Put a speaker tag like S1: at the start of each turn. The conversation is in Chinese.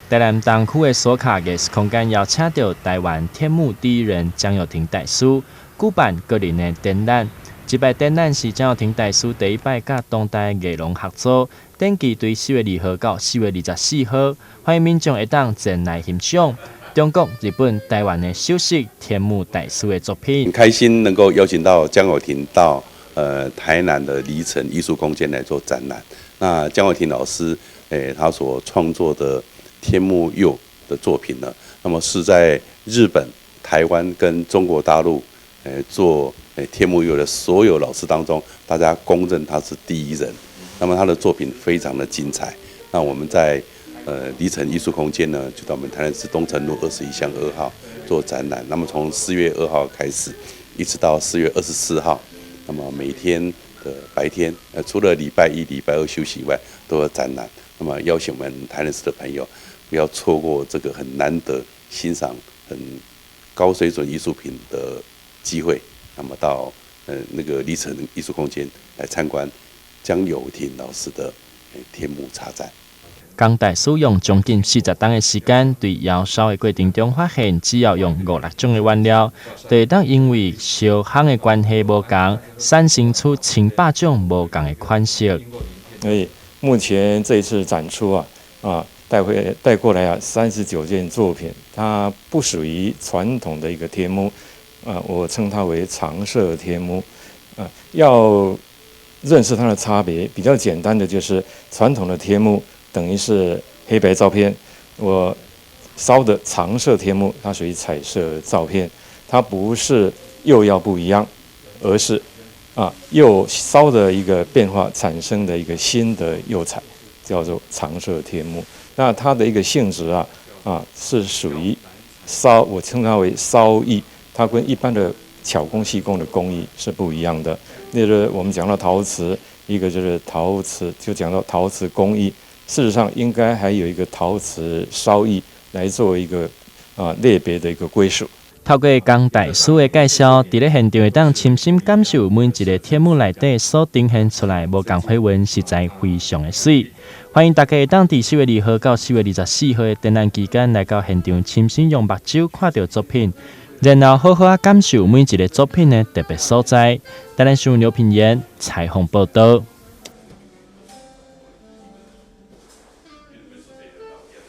S1: 台南东区的苏卡艺术空间邀请到台湾天幕第一人蒋友廷大师举办个人的展览。这摆展览是蒋友廷大师第一摆甲当代艺廊合作，展期对4月2号到4月24号，欢迎民众会当前来欣赏中国、日本、台湾的首席天幕大师的作品。
S2: 很开心能够邀请到蒋友廷到台南的离城艺术空间来做展览。那蒋友廷老师，他所创作的天幕釉的作品呢，那么是在日本、台湾跟中国大陆，做天幕釉的所有老师当中，大家公认他是第一人。那么他的作品非常的精彩。那我们在离城艺术空间呢，就到我们台南市东城路21巷2号做展览。那么从4月2号开始，一直到4月24号，那么每天的白天，除了礼拜1、礼拜2休息以外，都有展览。那么邀请我们台南市的朋友，不要错过这个很难得欣赏很高水准艺术品的机会。那么到那个离城艺术空间来参观蒋友廷老师的天幕插展。
S1: 江大师用将近40天的时间，对窑烧的过程中发现，只要用5-6种的原料，就会当因为烧烘的关系无同，产生出千百种无同的款式。
S3: 所以目前这一次展出带过来39件作品，它不属于传统的一个天幕，我称它为常设天幕。要认识它的差别，比较简单的就是传统的天幕等于是黑白照片，我烧的常设天幕它属于彩色照片，它不是釉要不一样，而是釉烧的一个变化产生的一个新的釉彩，叫做常设天幕。那它的一个性质是属于我称它为烧艺，它跟一般的巧工细工的工艺是不一样的。例如我们讲到陶瓷，一个就是陶瓷，就讲到陶瓷工艺，事实上应该还有一个陶瓷烧艺来作为一个类别的一个归属。
S1: 透过江大师的介绍，伫咧现场会当亲身感受每一个天幕内底所呈现出来无同花纹，实在非常的水。欢迎大家会当伫4月2号到4月24号的展览期间来到现场，亲身用目睭看到作品，然后好好感受每一个作品的特别所在。台南新闻刘品言采访报道。